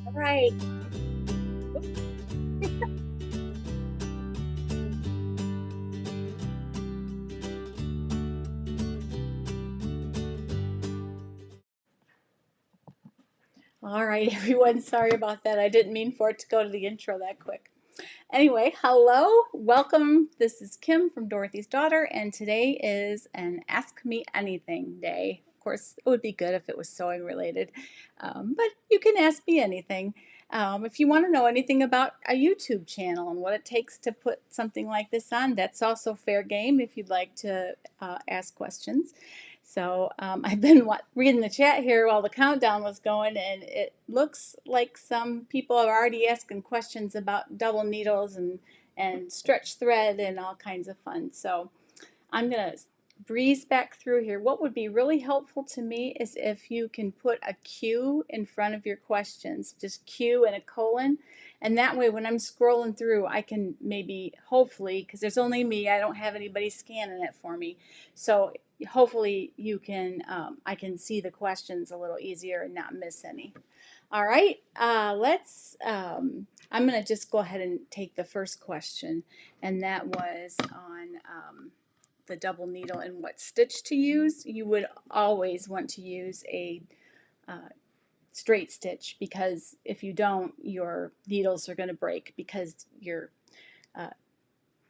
All right. All right, everyone, sorry about that. I didn't mean for it to go to the intro that quick. Anyway, hello, welcome. This is Kim from Dorothy's Daughter, and today is an Ask Me Anything day. Of course, it would be good if it was sewing related, but you can ask me anything. If you want to know anything about a YouTube channel and what it takes to put something like this on, that's also fair game if you'd like to ask questions. So I've been reading the chat here while the countdown was going, and it looks like some people are already asking questions about double needles and stretch thread and all kinds of fun. So I'm going to breeze back through here. What would be really helpful to me is if you can put a Q in front of your questions, just Q and a colon. And that way when I'm scrolling through, I can maybe, hopefully, because there's only me, I don't have anybody scanning it for me. So hopefully you can, I can see the questions a little easier and not miss any. All right, I'm going to just go ahead and take the first question, and that was on the double needle and what stitch to use. You would always want to use a straight stitch, because if you don't, your needles are going to break, because your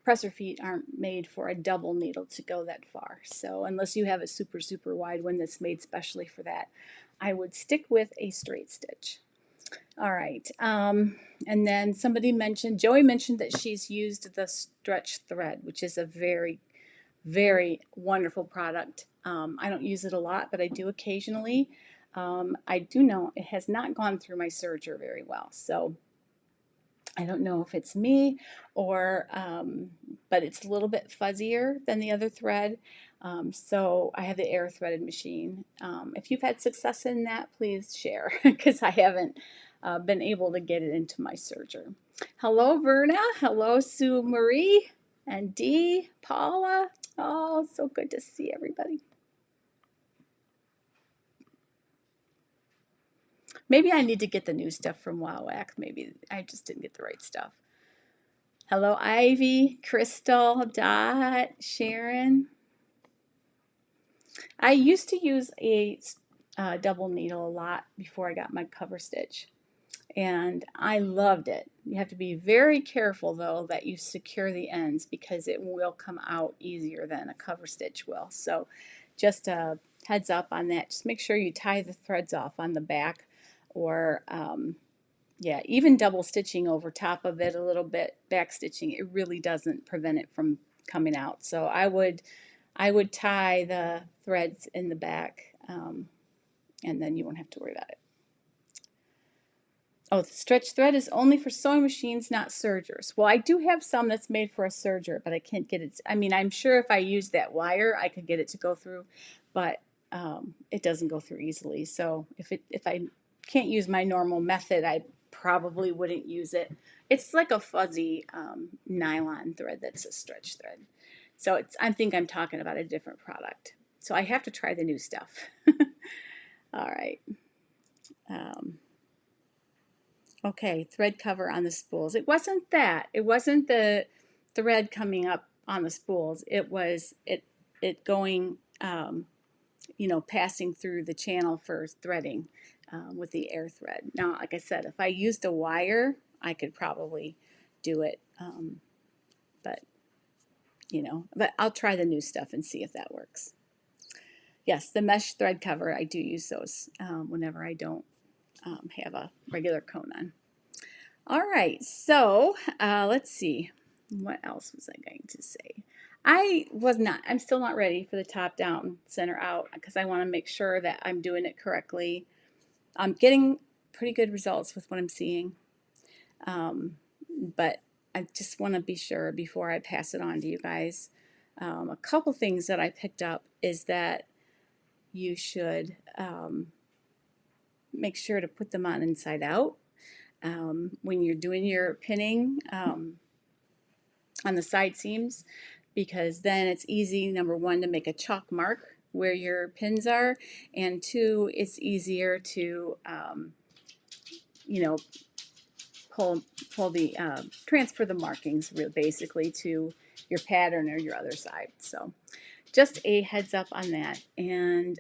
presser feet aren't made for a double needle to go that far. So unless you have a super wide one that's made specially for that, I would stick with a straight stitch. All right, and then somebody mentioned, Joey mentioned that she's used the stretch thread, which is a very wonderful product. I don't use it a lot, but I do occasionally. I do know it has not gone through my serger very well, so I don't know if it's me or, but it's a little bit fuzzier than the other thread. So I have the air threaded machine. If you've had success in that, please share, because I haven't been able to get it into my serger. Hello, Verna. Hello, Sue Marie and Dee, Paula. Oh, so good to see everybody. Maybe I need to get the new stuff from WowWack. Maybe I just didn't get the right stuff. Hello, Ivy, Crystal, Dot, Sharon. I used to use a double needle a lot before I got my cover stitch, and I loved it. You have to be very careful, though, that you secure the ends, because it will come out easier than a cover stitch will. So just a heads up on that. Just make sure you tie the threads off on the back, or yeah, even double stitching over top of it a little bit, back stitching, it really doesn't prevent it from coming out. So I would tie the threads in the back, and then you won't have to worry about it. Oh, the stretch thread is only for sewing machines, not sergers. Well, I do have some that's made for a serger, but I can't get it. I mean, I'm sure if I use that wire, I could get it to go through, but it doesn't go through easily. So if I can't use my normal method, I probably wouldn't use it. It's like a fuzzy nylon thread that's a stretch thread. So I think I'm talking about a different product. So I have to try the new stuff. All right. Okay, thread cover on the spools. It wasn't that. It wasn't the thread coming up on the spools. It was it going, you know, passing through the channel for threading with the air thread. Now, like I said, if I used a wire, I could probably do it, but you know, but I'll try the new stuff and see if that works. Yes, the mesh thread cover, I do use those whenever I don't have a regular cone on. All right, so let's see. What else was I going to say? I'm still not ready for the top down, center out, because I want to make sure that I'm doing it correctly. I'm getting pretty good results with what I'm seeing, but I just want to be sure before I pass it on to you guys. A couple things that I picked up is that you should make sure to put them on inside out when you're doing your pinning on the side seams, because then it's easy, number one, to make a chalk mark where your pins are, and two, it's easier to you know, pull the transfer the markings basically to your pattern or your other side. So just a heads up on that. And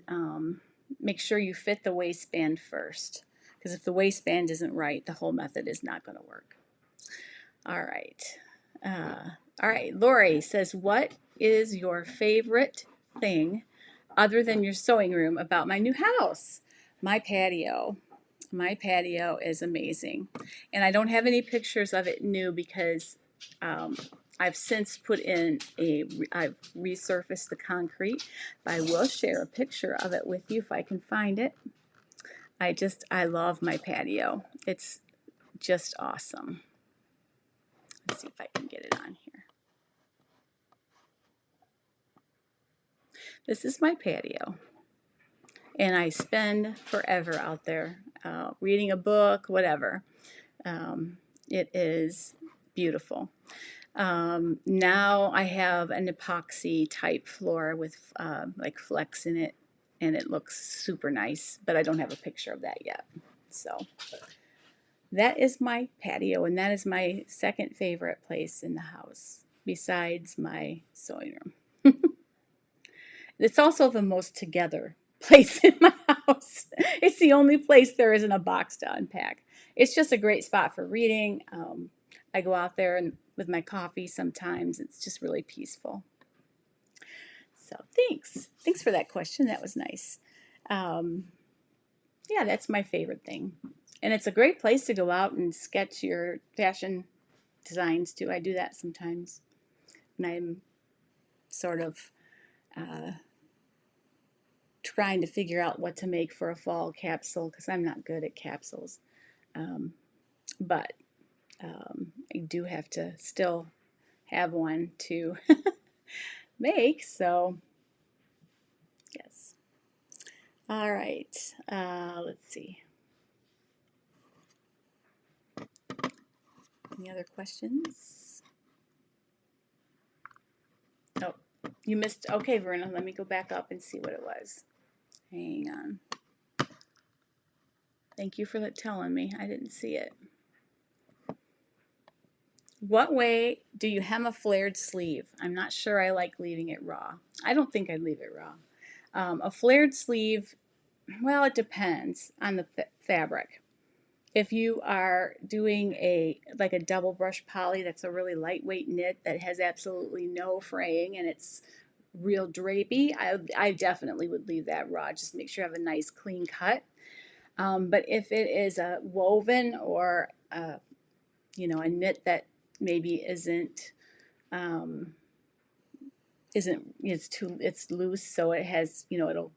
make sure you fit the waistband first, because if the waistband isn't right, the whole method is not going to work. All right. All right. Lori says, what is your favorite thing other than your sewing room about my new house? My patio. My patio is amazing. And I don't have any pictures of it new because I've since put in I've resurfaced the concrete, but I will share a picture of it with you if I can find it. I love my patio. It's just awesome. Let's see if I can get it on here. This is my patio. And I spend forever out there reading a book, whatever. It is beautiful. Now I have an epoxy type floor with like flecks in it, and it looks super nice, but I don't have a picture of that yet. So that is my patio, and that is my second favorite place in the house besides my sewing room. It's also the most together place in my house. It's the only place there isn't a box to unpack. It's just a great spot for reading. I go out there and with my coffee sometimes. It's just really peaceful. So thanks. Thanks for that question. That was nice. Yeah, that's my favorite thing. And it's a great place to go out and sketch your fashion designs too. I do that sometimes when I'm sort of trying to figure out what to make for a fall capsule because I'm not good at capsules. But I do have to still have one to make, so yes. All right, let's see. Any other questions? Oh, you missed. Okay, Verna, let me go back up and see what it was. Hang on. Thank you for telling me. I didn't see it. What way do you hem a flared sleeve? I'm not sure I like leaving it raw. I don't think I'd leave it raw. A flared sleeve, well, it depends on the fabric. If you are doing like a double brush poly, that's a really lightweight knit that has absolutely no fraying and it's real drapey, I definitely would leave that raw. Just make sure you have a nice clean cut. But if it is a woven or a knit that maybe it's loose, so it has, it'll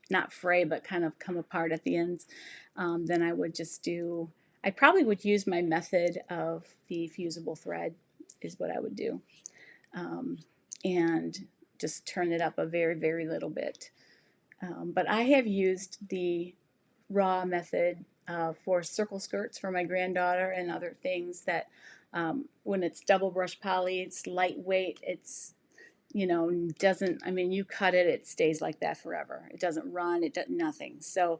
not fray but kind of come apart at the ends, then I probably would use my method of the fusible thread is what I would do, and just turn it up a very, very little bit. But I have used the raw method for circle skirts for my granddaughter and other things that when it's double brush poly, it's lightweight, it's doesn't, you cut it, it stays like that forever. It doesn't run, it does nothing. So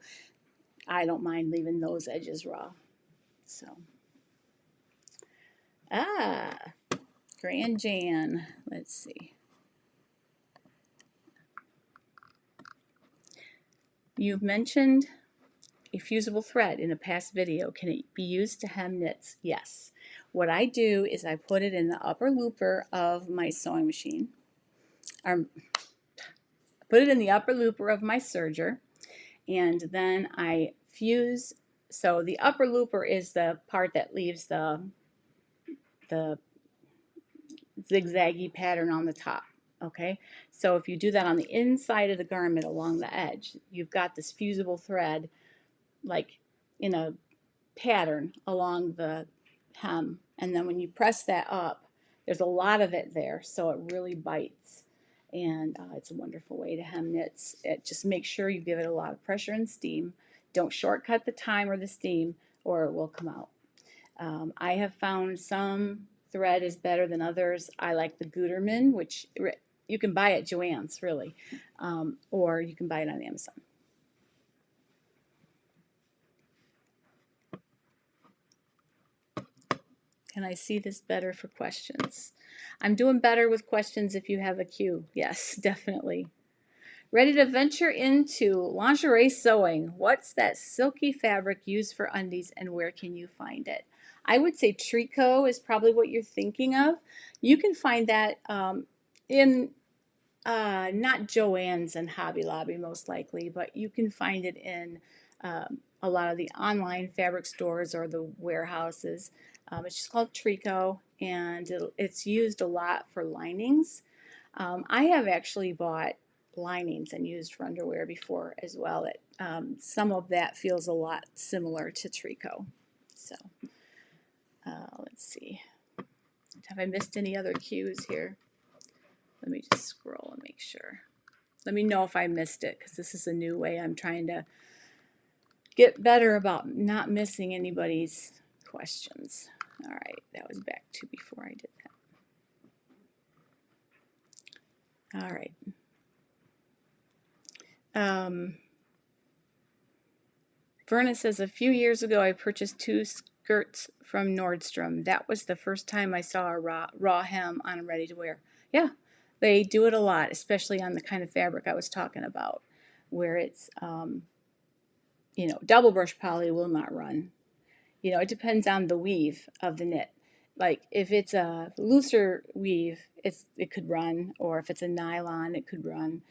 I don't mind leaving those edges raw. So, Grand Jan, let's see. You've mentioned a fusible thread in a past video. Can it be used to hem knits? Yes. What I do is I put it in the upper looper of my sewing machine. Put it in the upper looper of my serger, and then I fuse. So the upper looper is the part that leaves the zigzaggy pattern on the top. Okay, so if you do that on the inside of the garment along the edge, you've got this fusible thread like in a pattern along the hem, and then when you press that up, there's a lot of it there, so it really bites, and it's a wonderful way to hem knits. Just make sure you give it a lot of pressure and steam. Don't shortcut the time or the steam or it will come out. I have found some thread is better than others. I like the Gutermann, which you can buy at Joann's, really, or you can buy it on Amazon. Can I see this better for questions? I'm doing better with questions if you have a queue. Yes, definitely. Ready to venture into lingerie sewing. What's that silky fabric used for undies and where can you find it? I would say tricot is probably what you're thinking of. You can find that in not Joann's and Hobby Lobby most likely, but you can find it in a lot of the online fabric stores or the warehouses. It's just called tricot, and it's used a lot for linings. I have actually bought linings and used for underwear before as well. Some of that feels a lot similar to tricot. So let's see. Have I missed any other cues here? Let me just scroll and make sure. Let me know if I missed it, because this is a new way I'm trying to get better about not missing anybody's questions. All right, that was back to before I did that. All right. Verna says, a few years ago I purchased 2 skirts from Nordstrom. That was the first time I saw a raw hem on a ready-to-wear. Yeah, they do it a lot, especially on the kind of fabric I was talking about, where it's, you know, double brush poly will not run. You know, it depends on the weave of the knit. Like if it's a looser weave, it could run, or if it's a nylon, it could run.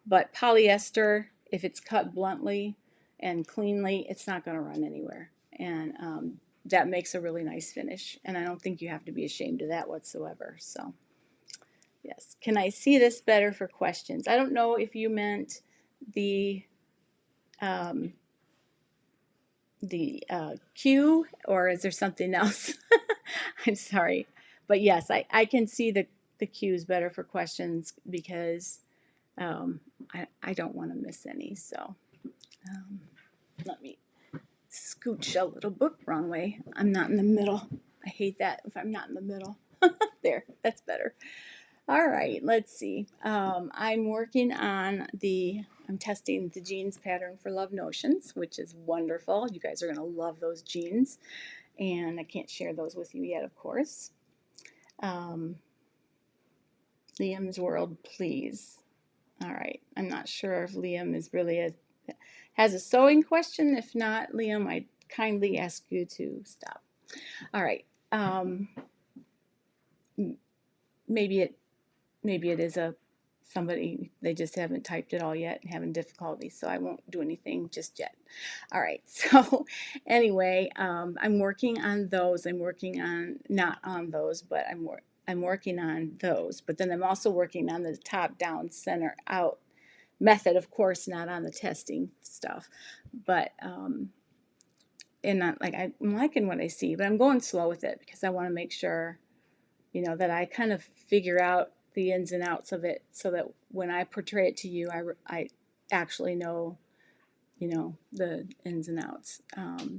But polyester, if it's cut bluntly and cleanly, it's not going to run anywhere. And that makes a really nice finish. And I don't think you have to be ashamed of that whatsoever. So, yes. Can I see this better for questions? I don't know if you meant the cue, or is there something else? I'm sorry. But yes, I can see the cues better for questions, because I don't want to miss any. So let me scooch a little bit wrong way. I'm not in the middle. I hate that if I'm not in the middle. There, that's better. All right, let's see. I'm testing the jeans pattern for Love Notions, which is wonderful. You guys are going to love those jeans. And I can't share those with you yet, of course. Liam's World, please. All right, I'm not sure if Liam is really has a sewing question. If not, Liam, I kindly ask you to stop. All right. Maybe it is somebody, they just haven't typed it all yet and having difficulty, so I won't do anything just yet. All right, so anyway, I'm working on those. I'm working on, not on those, but I'm working on those, but then I'm also working on the top down, center out method, of course, not on the testing stuff, but and not like, I'm liking what I see, but I'm going slow with it because I want to make sure, you know, that I kind of figure out the ins and outs of it, so that when I portray it to you, I actually know, you know, the ins and outs.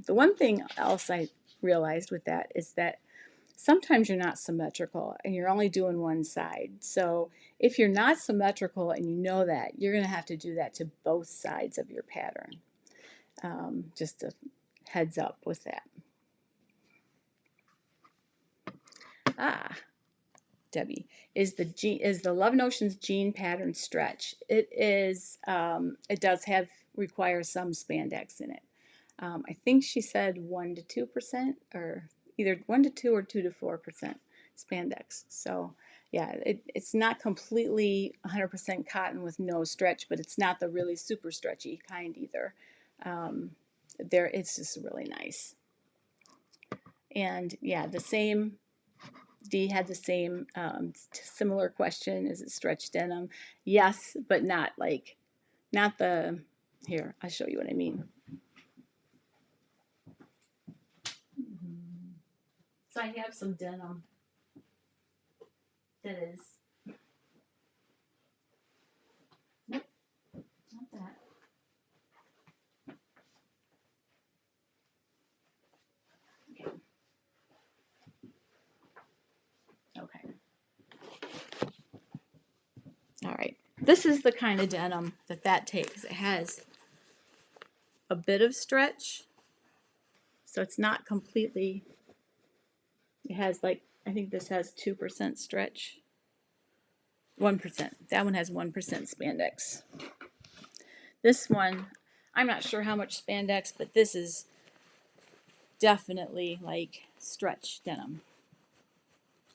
The one thing else I realized with that is that sometimes you're not symmetrical and you're only doing one side. So if you're not symmetrical and you know that, you're going to have to do that to both sides of your pattern. Just a heads up with that. Debbie, is the Love Notions jean pattern stretch? It is. It does require some spandex in it. I think she said 1 to 2%, or either 1 to 2 or 2 to 4% spandex. So yeah, it's not completely 100% cotton with no stretch, but it's not the really super stretchy kind either. It's just really nice. And yeah, the same. Dee had the same similar question. Is it stretch denim? Yes, but not the, here, I'll show you what I mean. So I have some denim that is, nope, not that. Okay. All right. This is the kind of denim that takes. It has a bit of stretch, so it's not completely, it has like, I think this has 2% stretch. 1%. That one has 1% spandex. This one, I'm not sure how much spandex, but this is definitely like stretch denim.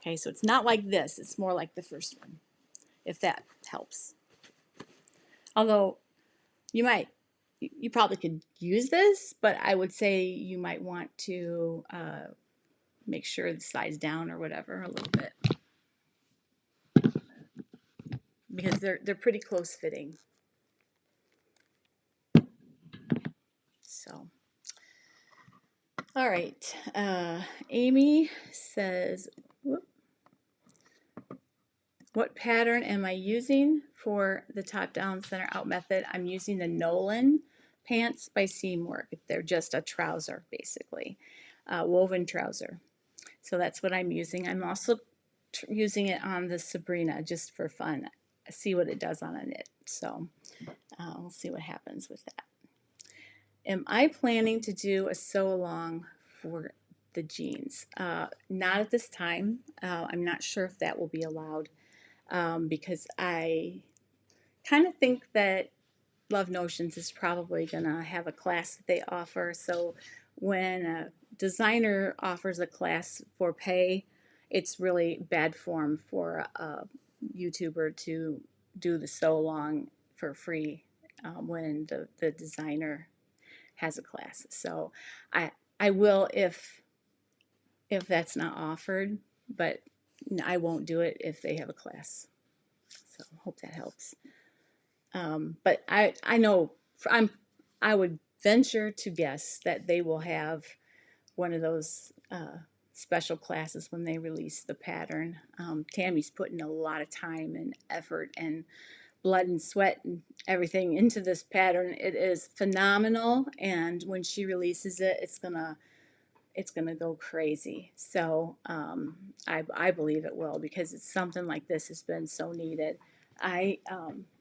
Okay, so it's not like this. It's more like the first one, if that helps. Although you probably could use this, but I would say you might want to make sure the size down or whatever a little bit, because they're pretty close fitting. So, all right. Amy says, whoop, what pattern am I using for the top down center out method? I'm using the Nolan pants by Seamwork. They're just a trouser, basically, woven trouser. So that's what I'm using. I'm also using it on the Sabrina just for fun. See what it does on a knit. So we'll see what happens with that. Am I planning to do a sew along for the jeans? Not at this time. I'm not sure if that will be allowed because I kind of think that Love Notions is probably going to have a class that they offer. So when a designer offers a class for pay, it's really bad form for a YouTuber to do the sew along for free when the designer has a class. So I will if that's not offered, but I won't do it if they have a class. So hope that helps. But I know I would venture to guess that they will have one of those special classes when they release the pattern. Tammy's putting a lot of time and effort and blood and sweat and everything into this pattern. It is phenomenal, and when she releases it, it's gonna go crazy. So I believe it will, because it's something like this has been so needed. I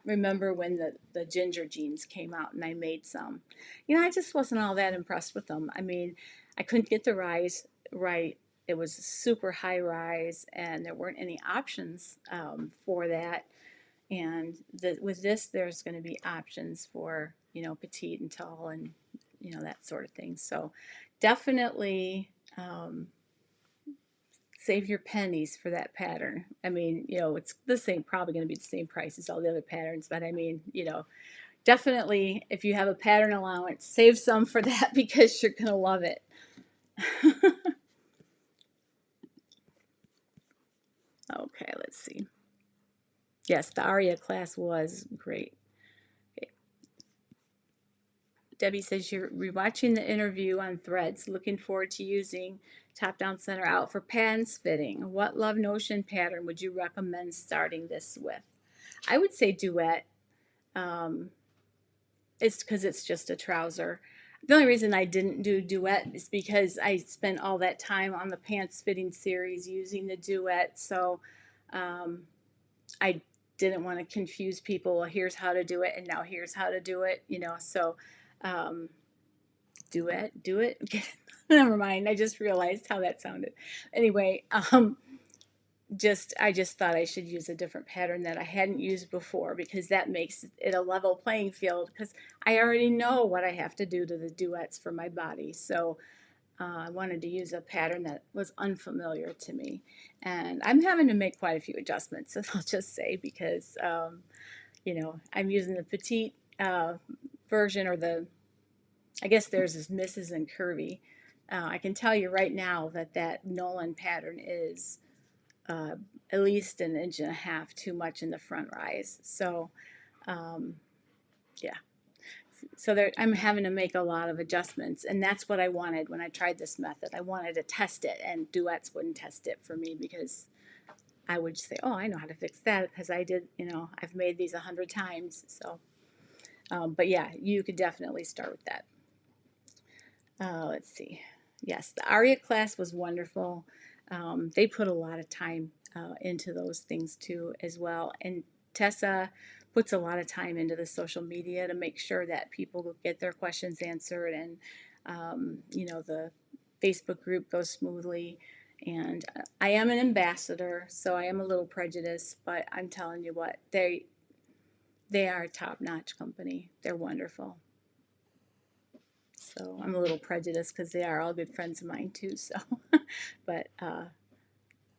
remember when the ginger jeans came out and I made some. I just wasn't all that impressed with them. I mean, I couldn't get the rise right. It was super high rise, and there weren't any options for that. And with this, there's going to be options for, petite and tall and, that sort of thing. So definitely save your pennies for that pattern. I mean, it's the same, probably going to be the same price as all the other patterns, but I mean, definitely if you have a pattern allowance, save some for that because you're going to love it. Okay, let's see. Yes, the Aria class was great. Okay. Debbie says you're rewatching the interview on Threads. Looking forward to using top down center out for pants fitting. What Love Notion pattern would you recommend starting this with? I would say duet. It's because it's just a trouser. The only reason I didn't do duet is because I spent all that time on the pants fitting series using the duet. So I didn't want to confuse people. Well, here's how to do it, and now here's how to do it. So do it. Never mind. I just realized how that sounded. Anyway, I just thought I should use a different pattern that I hadn't used before, because that makes it a level playing field, because I already know what I have to do to the duets for my body. So I wanted to use a pattern that was unfamiliar to me, and I'm having to make quite a few adjustments, I'll just say, because I'm using the petite version, or I guess theirs is Mrs. and Curvy. I can tell you right now that Nolan pattern is at least an inch and a half too much in the front rise. So, yeah. So I'm having to make a lot of adjustments, and that's what I wanted when I tried this method. I wanted to test it, and duets wouldn't test it for me, because I would say, oh, I know how to fix that because I did, I've made these 100 times. So, but yeah, you could definitely start with that. Let's see. Yes, the Aria class was wonderful. They put a lot of time into those things too, as well. And Tessa puts a lot of time into the social media to make sure that people get their questions answered, and the Facebook group goes smoothly. And I am an ambassador, so I am a little prejudiced, but I'm telling you what, They are a top-notch company. They're wonderful. So I'm a little prejudiced because they are all good friends of mine too. So, but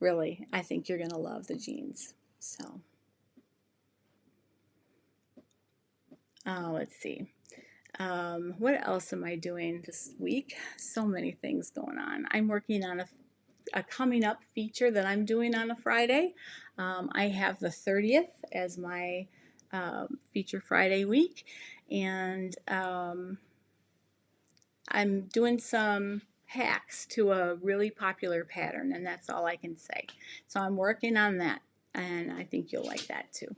really, I think you're gonna love the jeans. So, let's see. What else am I doing this week? So many things going on. I'm working on a coming up feature that I'm doing on a Friday. I have the 30th as my feature Friday week, and I'm doing some hacks to a really popular pattern, and that's all I can say. So I'm working on that, and I think you'll like that too.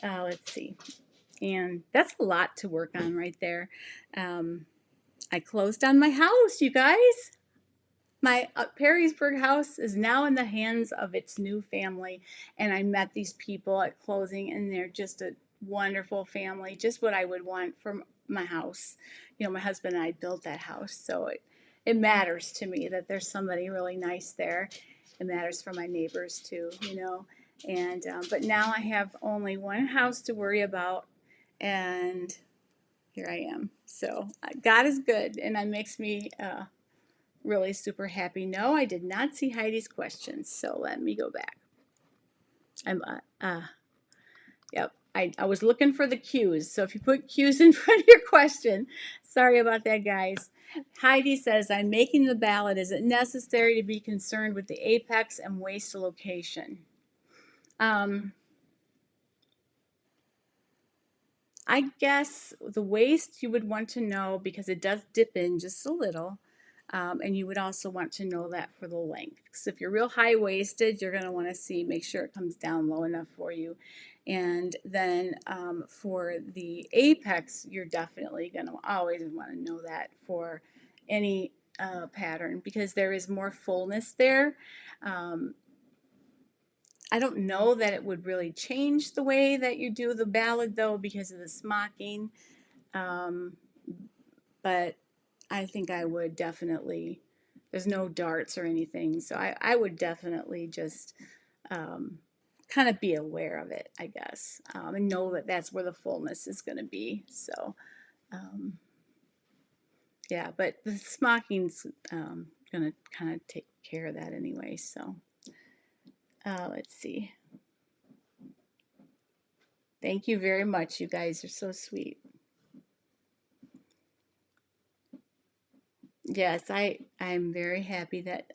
Let's see. And that's a lot to work on right there. I closed on my house, you guys. My Perrysburg house is now in the hands of its new family, and I met these people at closing, and they're just a wonderful family, just what I would want for my house. You know, my husband and I built that house, so it matters to me that there's somebody really nice there. It matters for my neighbors too, you know. And but now I have only one house to worry about, and here I am. So God is good, and that makes me really super happy. No, I did not see Heidi's questions, so let me go back. I'm yep. I was looking for the cues, so if you put cues in front of your question, sorry about that, guys. Heidi says, I'm making the ballot. Is it necessary to be concerned with the apex and waist location? I guess the waist you would want to know because it does dip in just a little. And you would also want to know that for the length. So if you're real high-waisted, you're going to want to make sure it comes down low enough for you. And then for the apex, you're definitely going to always want to know that for any pattern because there is more fullness there. I don't know that it would really change the way that you do the ballad though because of the smocking. But I think I would definitely, there's no darts or anything, so I would definitely just kind of be aware of it, I guess, and know that that's where the fullness is going to be. So, yeah, but the smocking's going to kind of take care of that anyway. So, let's see. Thank you very much. You guys are so sweet. Yes, I'm very happy that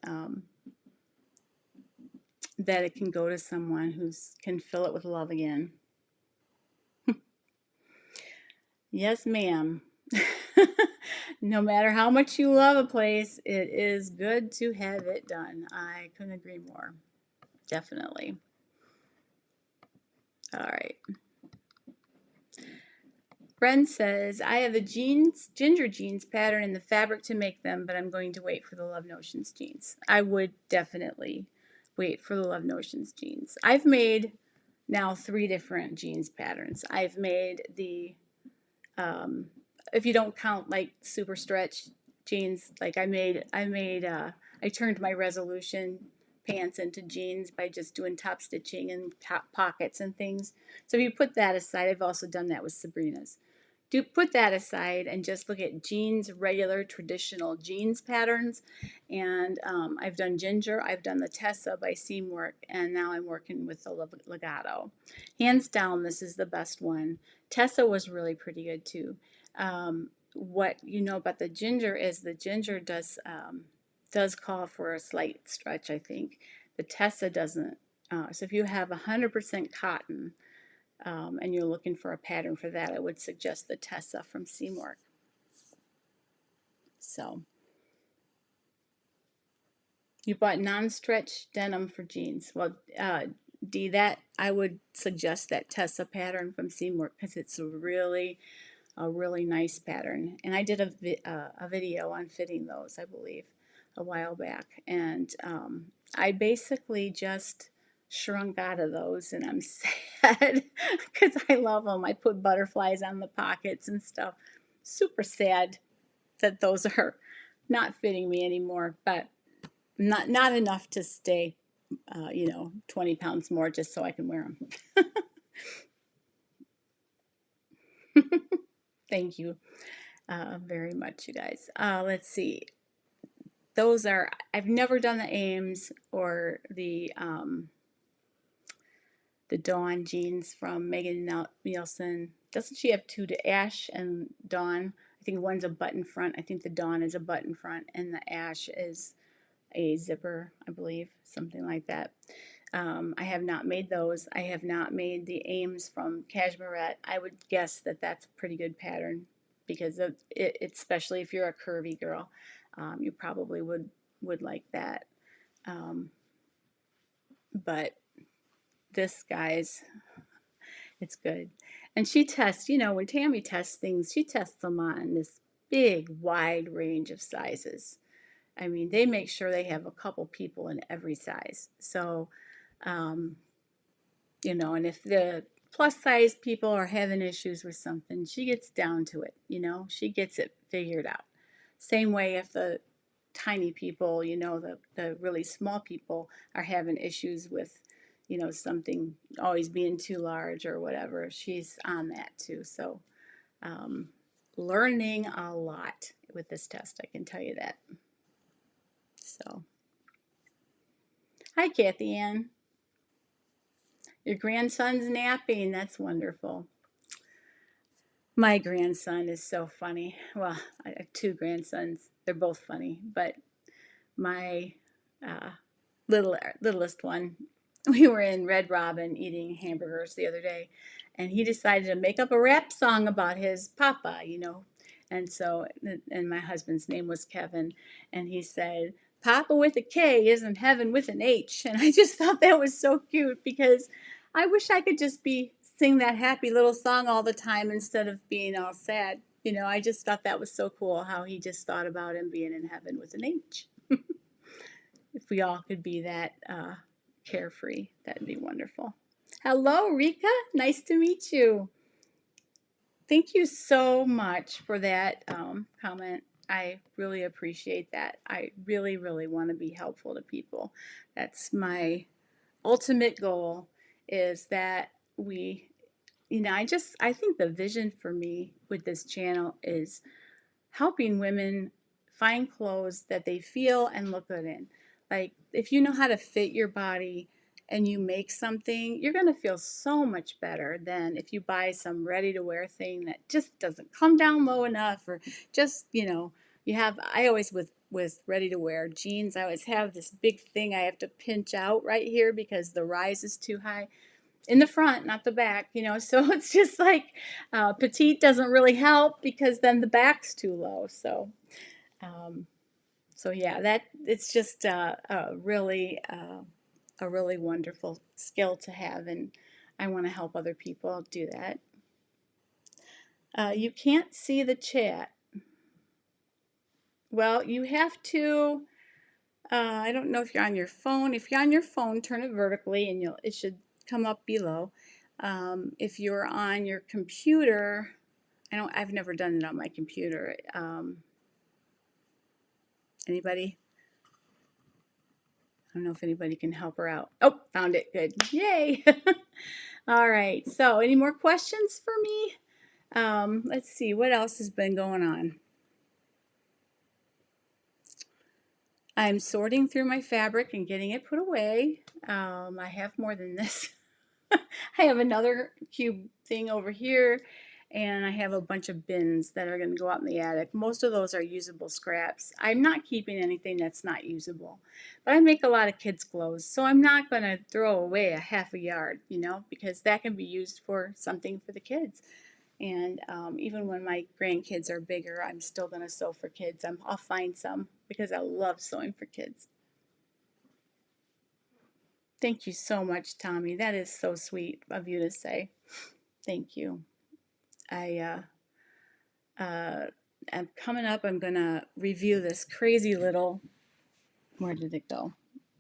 that it can go to someone who can fill it with love again. Yes, ma'am. No matter how much you love a place, it is good to have it done. I couldn't agree more. Definitely. All right. Brent says, I have a ginger jeans pattern in the fabric to make them, but I'm going to wait for the Love Notions jeans. I would definitely wait for the Love Notions jeans. I've made now 3 different jeans patterns. I've made the if you don't count like super stretch jeans, like I turned my Resolution pants into jeans by just doing top stitching and top pockets and things. So if you put that aside, I've also done that with Sabrina's. Do put that aside and just look at jeans, regular traditional jeans patterns. And I've done Ginger, I've done the Tessa by Seamwork, and now I'm working with the Legato. Hands down, this is the best one. Tessa was really pretty good too. What you know about the Ginger is the Ginger does call for a slight stretch, I think. The Tessa doesn't. So if you have 100% cotton, and you're looking for a pattern for that, I would suggest the Tessa from Seamwork. So you bought non-stretch denim for jeans. Well, Dee, that I would suggest that Tessa pattern from Seamwork because it's a really nice pattern. And I did a video on fitting those, I believe, a while back. And I basically just shrunk out of those, and I'm sad because I love them. I put butterflies on the pockets and stuff. Super sad that those are not fitting me anymore, but not enough to stay. you know, 20 pounds more just so I can wear them. Thank you very much, you guys. Let's see. Those are, I've never done the Ames or the Dawn jeans from Megan Nielsen. Doesn't she have two, to Ash and Dawn? I think one's a button front. I think the Dawn is a button front, and the Ash is a zipper, I believe, something like that. I have not made those. I have not made the Ames from Cashmerette. I would guess that that's a pretty good pattern because of it, especially if you're a curvy girl, you probably would like that. Um, but this, guys, it's good. And she tests, you know, when Tammy tests things, she tests them on this big, wide range of sizes. I mean, they make sure they have a couple people in every size. So, um, you know, and if the plus size people are having issues with something, she gets down to it, you know, she gets it figured out. Same way if the tiny people, you know, the really small people are having issues with, you know, something always being too large or whatever, she's on that too. So, um, learning a lot with this test, I can tell you that. So, hi, Kathy Ann. Your grandson's napping. That's wonderful. My grandson is so funny. Well, I have two grandsons. They're both funny, but my uh, littlest one, we were in Red Robin eating hamburgers the other day, and he decided to make up a rap song about his papa, you know. And so, and my husband's name was Kevin, and he said, Papa with a K isn't heaven with an H. And I just thought that was so cute because I wish I could just be sing that happy little song all the time instead of being all sad. You know, I just thought that was so cool how he just thought about him being in heaven with an H. If we all could be that carefree, that'd be wonderful. Hello, Rika. Nice to meet you. Thank you so much for that comment. I really appreciate that. I really, really want to be helpful to people. That's my ultimate goal, is that we, you know, I think the vision for me with this channel is helping women find clothes that they feel and look good in. Like, if you know how to fit your body and you make something, you're going to feel so much better than if you buy some ready to wear thing that just doesn't come down low enough, or just, you know, you have, I always, with ready to wear jeans, I always have this big thing I have to pinch out right here because the rise is too high in the front, not the back, you know. So it's just like petite doesn't really help because then the back's too low. So, um, so yeah, that it's just a really wonderful skill to have, and I want to help other people do that. You can't see the chat. Well, you have to. I don't know if you're on your phone. If you're on your phone, turn it vertically, and it should come up below. If you're on your computer, I've never done it on my computer. Anybody? I don't know if anybody can help her out. Oh, found it. Good. Yay. All right. So, any more questions for me? Let's see. What else has been going on? I'm sorting through my fabric and getting it put away. I have more than this. I have another cube thing over here, and I have a bunch of bins that are going to go out in the attic. Most of those are usable scraps. I'm not keeping anything that's not usable, but I make a lot of kids' clothes, so I'm not going to throw away a half a yard, you know, because that can be used for something for the kids. And even when my grandkids are bigger, I'm still going to sew for kids. I'll find some because I love sewing for kids. Thank you so much, Tommy. That is so sweet of you to say. Thank you. I'm coming up. I'm gonna review this crazy little. Where did it go?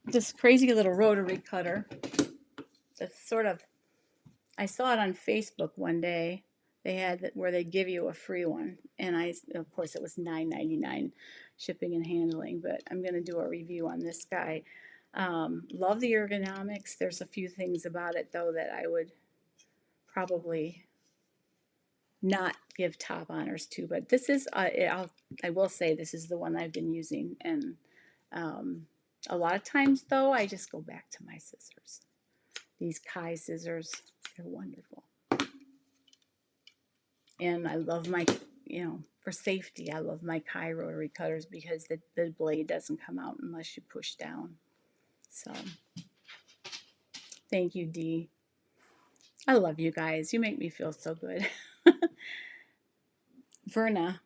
This crazy little rotary cutter. That's sort of. I saw it on Facebook one day. They had where they give you a free one, and of course, it was $9.99 shipping and handling. But I'm gonna do a review on this guy. Love the ergonomics. There's a few things about it though that I would probably not give top honors to, but this is I will say this is the one I've been using, and a lot of times though I just go back to my scissors. These Kai scissors, they're wonderful, and I love my, for safety, I love my Kai rotary cutters because the blade doesn't come out unless you push down. So thank you, Dee. I love you guys. You make me feel so good. Verna,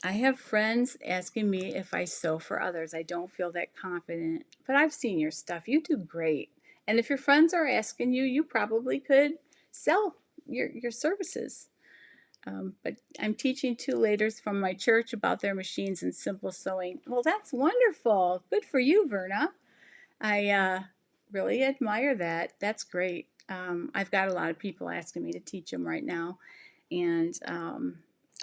I have friends asking me if I sew for others. I don't feel that confident, but I've seen your stuff. You do great. And if your friends are asking you, you probably could sell your services. But I'm teaching 2 ladies from my church about their machines and simple sewing. Well, that's wonderful. Good for you, Verna. I really admire that. That's great. I've got a lot of people asking me to teach them right now. And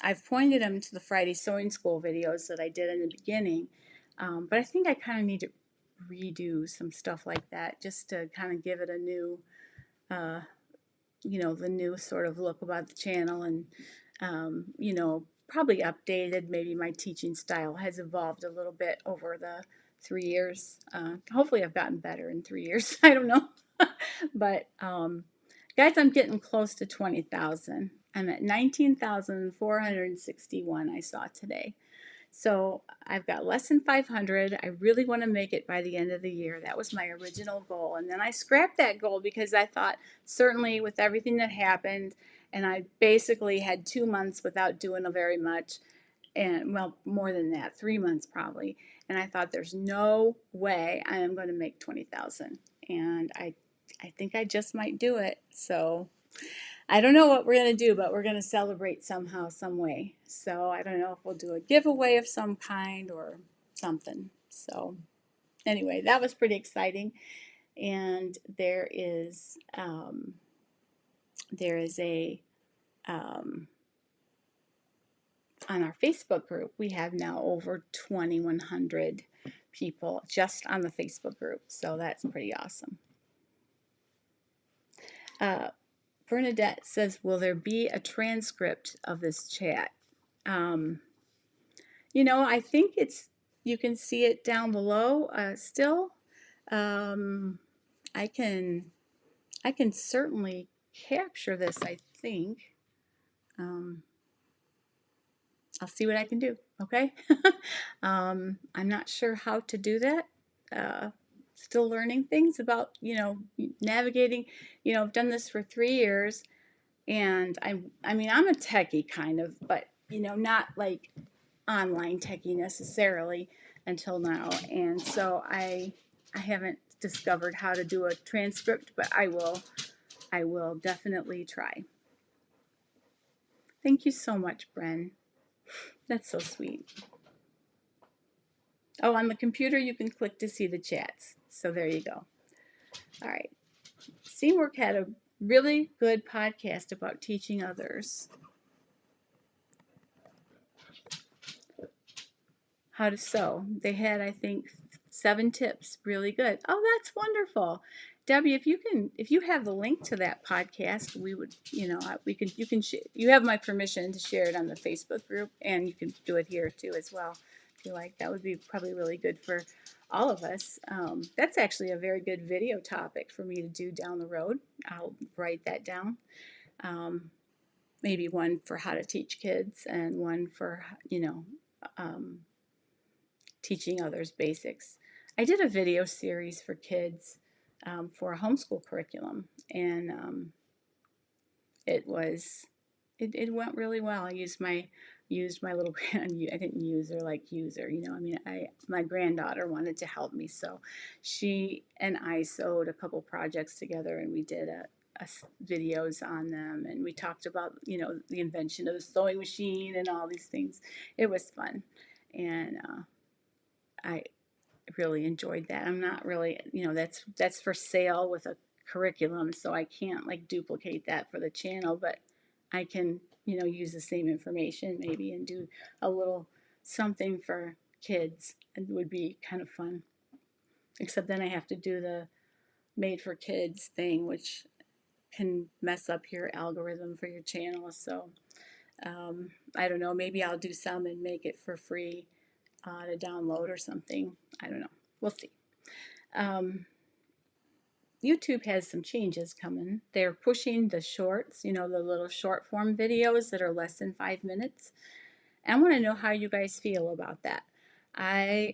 I've pointed them to the Friday Sewing School videos that I did in the beginning. But I think I kind of need to redo some stuff like that just to kind of give it a new, the new sort of look about the channel, and, probably updated. Maybe my teaching style has evolved a little bit over the 3 years. Hopefully I've gotten better in 3 years. I don't know. But guys, I'm getting close to 20,000. I'm at 19,461 I saw today. So I've got less than 500. I really want to make it by the end of the year. That was my original goal. And then I scrapped that goal because I thought, certainly with everything that happened, and I basically had 2 months without doing very much, and well, more than that, 3 months probably. And I thought, there's no way I am going to make 20,000. And I think I just might do it. So I don't know what we're going to do, but we're going to celebrate somehow, some way. So I don't know if we'll do a giveaway of some kind or something. So anyway, that was pretty exciting. And there is a on our Facebook group, we have now over 2,100 people just on the Facebook group. So that's pretty awesome. Bernadette says, will there be a transcript of this chat? I think you can see it down below still. I can certainly capture this, I think. I'll see what I can do, okay? I'm not sure how to do that. Still learning things about, navigating. I've done this for 3 years, and I'm a techie kind of, but, not like online techie necessarily until now. And so I haven't discovered how to do a transcript, but I will definitely try. Thank you so much, Bren. That's so sweet. Oh, on the computer you can click to see the chats. So there you go. All right. Seamwork had a really good podcast about teaching others how to sew. They had, I think, 7 tips. Really good. Oh, that's wonderful. Debbie, if you have the link to that podcast, we would, you have my permission to share it on the Facebook group, and you can do it here too as well. If you like, that would be probably really good for all of us. That's actually a very good video topic for me to do down the road. I'll write that down. Maybe one for how to teach kids, and one for, teaching others basics. I did a video series for kids for a homeschool curriculum, and it went really well. I used my little I didn't use her like user, my granddaughter wanted to help me, so she and I sewed a couple projects together, and we did a videos on them, and we talked about the invention of the sewing machine and all these things. It was fun, and I really enjoyed that. I'm not really, that's for sale with a curriculum, so I can't like duplicate that for the channel, but I can, use the same information maybe and do a little something for kids. It would be kind of fun. except then I have to do the made for kids thing, which can mess up your algorithm for your channel. So I don't know, maybe I'll do some and make it for free to download or something. I don't know. We'll see. YouTube has some changes coming. They're pushing the shorts, the little short form videos that are less than 5 minutes. And I want to know how you guys feel about that. I've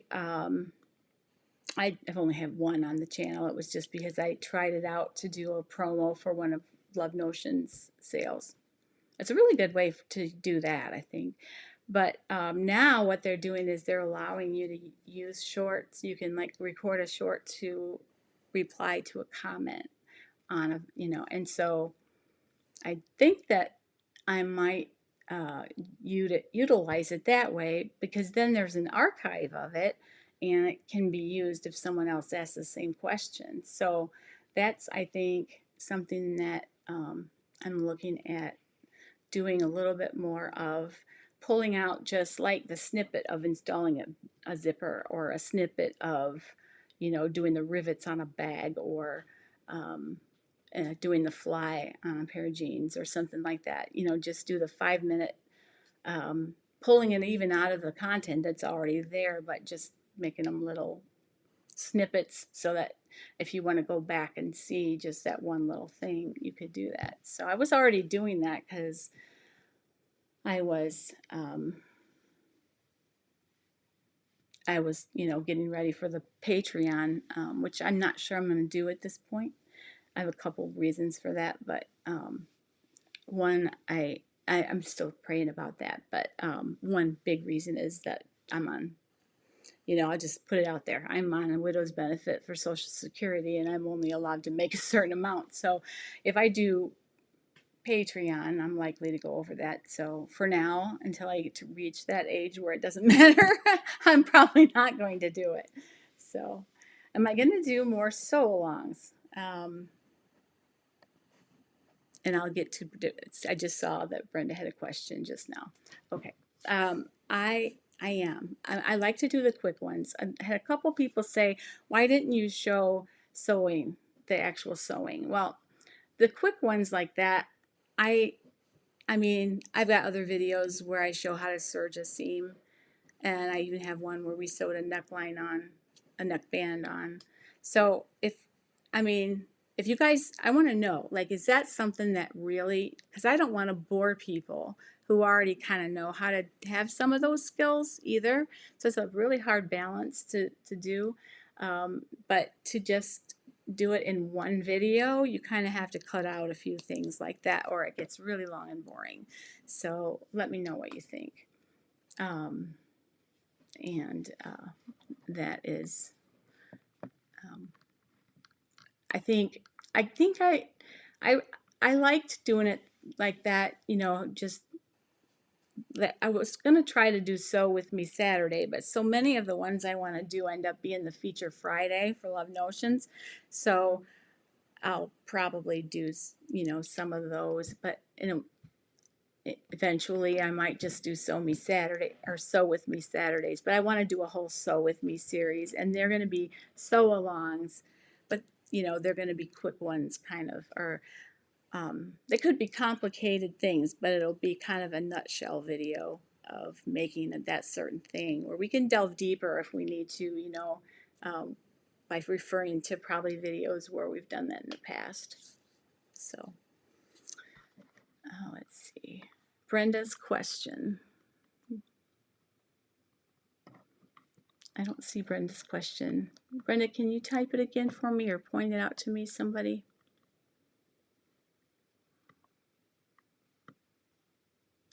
only had one on the channel. It was just because I tried it out to do a promo for one of Love Notion's sales. It's a really good way to do that, I think. But now what they're doing is they're allowing you to use shorts. You can like record a short to reply to a comment on a, and so I think that I might utilize it that way, because then there's an archive of it and it can be used if someone else asks the same question. So that's, I think, something that I'm looking at doing a little bit more of, pulling out just like the snippet of installing a zipper, or a snippet of, doing the rivets on a bag, or doing the fly on a pair of jeans or something like that. Just do the 5 minute, pulling it even out of the content that's already there, but just making them little snippets so that if you want to go back and see just that one little thing, you could do that. So I was already doing that because I was getting ready for the Patreon, which I'm not sure I'm going to do at this point. I have a couple reasons for that, but one, I'm still praying about that. But one big reason is that I'm on, I'll just put it out there. I'm on a widow's benefit for Social Security, and I'm only allowed to make a certain amount. So if I do Patreon, I'm likely to go over that. So for now, until I get to reach that age where it doesn't matter, I'm probably not going to do it. So am I going to do more sew-alongs? And I'll get to, I just saw that Brenda had a question just now. Okay. I am. I like to do the quick ones. I had a couple people say, why didn't you show sewing, the actual sewing? Well, the quick ones like that, I mean, I've got other videos where I show how to serge a seam, and I even have one where we sewed a neckline on, a neckband on. So if you guys, I want to know, like, is that something that really, because I don't want to bore people who already kind of know how to have some of those skills either. So it's a really hard balance to do. But to just do it in one video, you kind of have to cut out a few things like that, or it gets really long and boring. So let me know what you think. That is, I think I liked doing it like that, just that I was going to try to do Sew With Me Saturday, but so many of the ones I want to do end up being the feature Friday for Love Notions. So I'll probably do, some of those, but eventually I might just do Sew Me Saturday or Sew With Me Saturdays, but I want to do a whole Sew With Me series, and they're going to be sew-alongs, but they're going to be quick ones, kind of, or they could be complicated things, but it'll be kind of a nutshell video of making that certain thing, where we can delve deeper if we need to, by referring to probably videos where we've done that in the past. So, let's see. Brenda's question. I don't see Brenda's question. Brenda, can you type it again for me or point it out to me, somebody?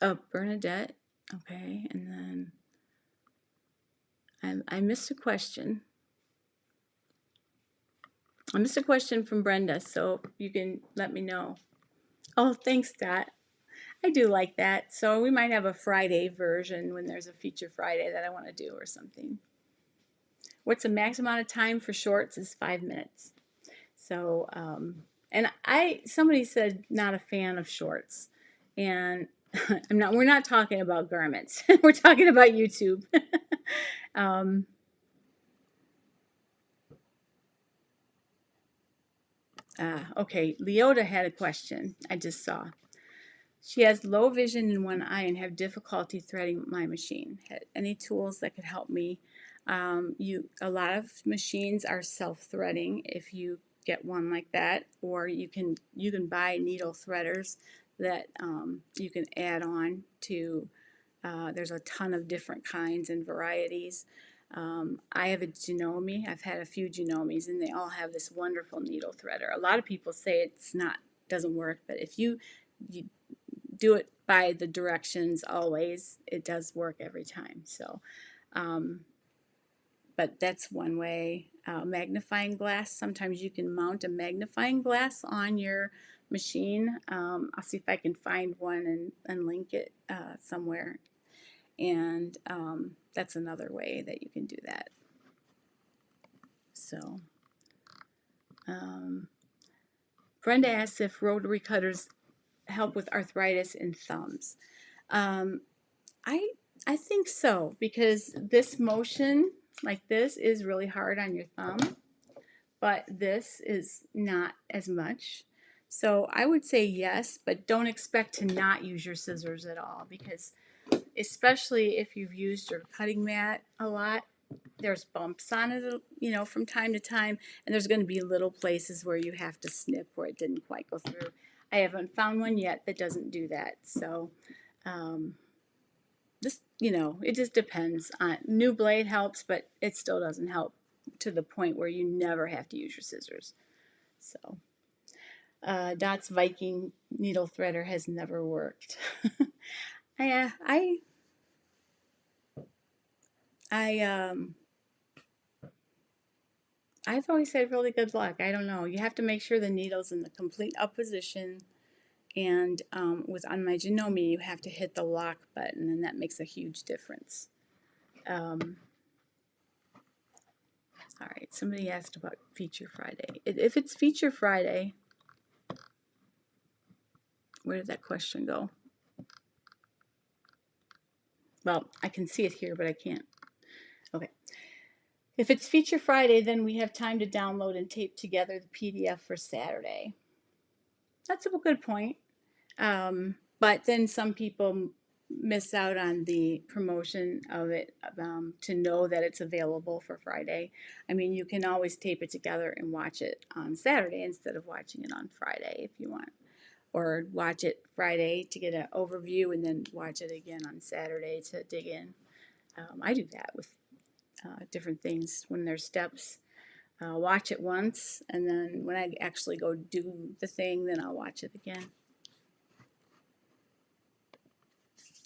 Oh, Bernadette. Okay, and then I missed a question. I missed a question from Brenda, so you can let me know. Oh, thanks, Dot. I do like that. So we might have a Friday version when there's a feature Friday that I want to do or something. What's the max amount of time for shorts is 5 minutes. So, and somebody said not a fan of shorts, and we're not talking about garments. We're talking about YouTube. Okay, Leota had a question I just saw. She has low vision in one eye and have difficulty threading my machine. Any tools that could help me? A lot of machines are self-threading if you get one like that, or you can buy needle threaders that you can add on to. There's a ton of different kinds and varieties. I have a Janome. I've had a few Janomes, and they all have this wonderful needle threader. A lot of people say it's not doesn't work, but if you do it by the directions always, it does work every time. So, but that's one way. Magnifying glass. Sometimes you can mount a magnifying glass on your machine. I'll see if I can find one and link it somewhere. And that's another way that you can do that. So, Brenda asks if rotary cutters help with arthritis in thumbs. I think so, because this motion like this is really hard on your thumb, but this is not as much. So I would say yes, but don't expect to not use your scissors at all, because especially if you've used your cutting mat a lot, there's bumps on it, you know, from time to time, and there's going to be little places where you have to snip where it didn't quite go through. I haven't found one yet that doesn't do that. So this, you know, it just depends on. New blade helps, but it still doesn't help to the point where you never have to use your scissors. So Dot's Viking needle threader has never worked. I've always had really good luck. I don't know. You have to make sure the needle's in the complete up position. And on my Janome, you have to hit the lock button, and that makes a huge difference. All right, somebody asked about Feature Friday. If it's Feature Friday, where did that question go? Well, I can see it here, but I can't. Okay. If it's Feature Friday, then we have time to download and tape together the PDF for Saturday. That's a good point. But then some people miss out on the promotion of it to know that it's available for Friday. I mean, you can always tape it together and watch it on Saturday instead of watching it on Friday if you want. Or watch it Friday to get an overview and then watch it again on Saturday to dig in. I do that with different things when there's steps. Watch it once, and then when I actually go do the thing, then I'll watch it again.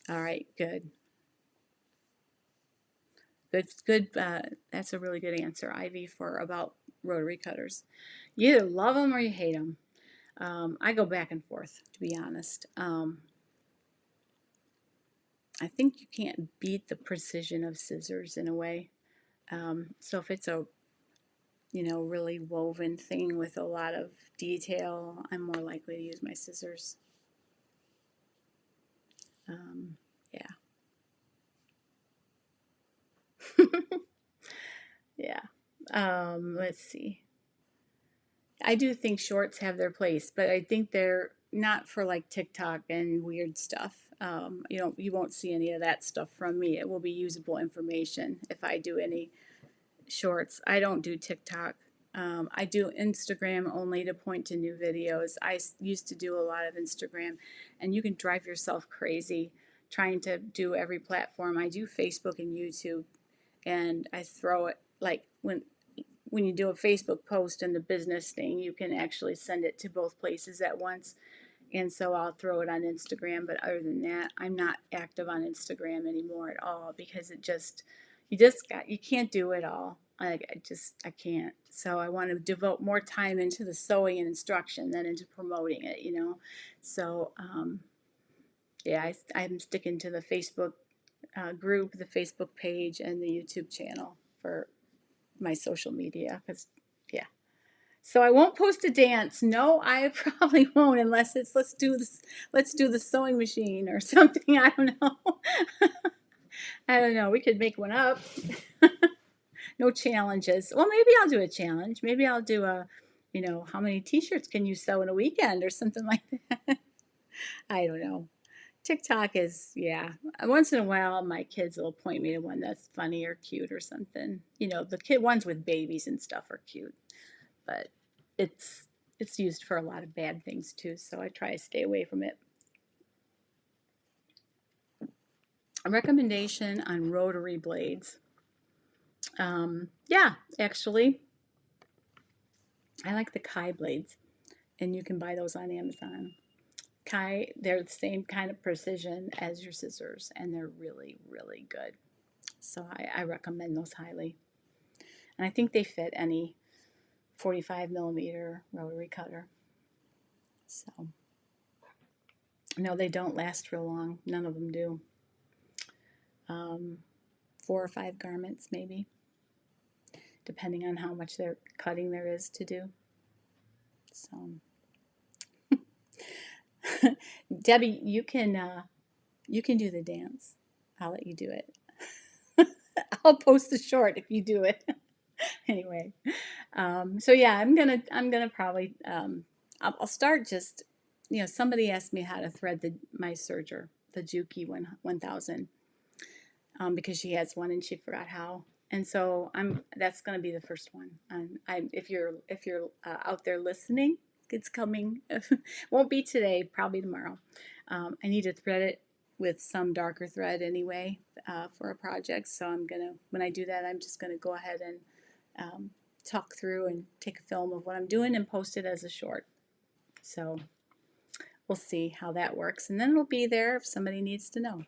All right, good. Good. That's a really good answer, Ivy, for about rotary cutters. You either love them or you hate them. I go back and forth, to be honest. I think you can't beat the precision of scissors in a way. So if it's a, you know, really woven thing with a lot of detail, I'm more likely to use my scissors. Yeah. Yeah. Let's see. I do think shorts have their place, but I think they're not for like TikTok and weird stuff. You won't see any of that stuff from me. It will be usable information if I do any shorts. I don't do TikTok. I do Instagram only to point to new videos. I used to do a lot of Instagram, and you can drive yourself crazy trying to do every platform. I do Facebook and YouTube, and I throw it like when you do a Facebook post and the business thing, you can actually send it to both places at once. And so I'll throw it on Instagram, but other than that, I'm not active on Instagram anymore at all, because you can't do it all. I can't. So I want to devote more time into the sewing and instruction than into promoting it, you know. So yeah, I'm sticking to the Facebook group, the Facebook page, and the YouTube channel for my social media, because yeah. So I won't post a dance. No, I probably won't, unless it's let's do the sewing machine or something. I don't know. I don't know. We could make one up. No challenges. Well, maybe I'll do a challenge. Maybe I'll do a, You know, how many t-shirts can you sew in a weekend or something like that? I don't know. TikTok is, yeah. Once in a while, my kids will point me to one that's funny or cute or something. You know, the kid ones with babies and stuff are cute, but it's it's used for a lot of bad things too. So I try to stay away from it. A recommendation on rotary blades. Yeah, actually, I like the Kai blades, and you can buy those on Amazon. Kai, they're the same kind of precision as your scissors, and they're really, really good. So I recommend those highly. And I think they fit any 45 millimeter rotary cutter. So, no, they don't last real long. None of them do. 4 or 5 garments, maybe, depending on how much they're cutting there is to do. So, Debbie, you can do the dance. I'll let you do it. I'll post the short if you do it. Anyway, so yeah, I'm gonna probably I'll start just, you know, somebody asked me how to thread my serger, the Juki 1000, because she has one and she forgot how. And so that's gonna be the first one. If you're out there listening, it's coming. Won't be today, probably tomorrow. I need to thread it with some darker thread anyway for a project. So when I do that, I'm just gonna go ahead and talk through and take a film of what I'm doing and post it as a short. So we'll see how that works, and then it'll be there if somebody needs to know.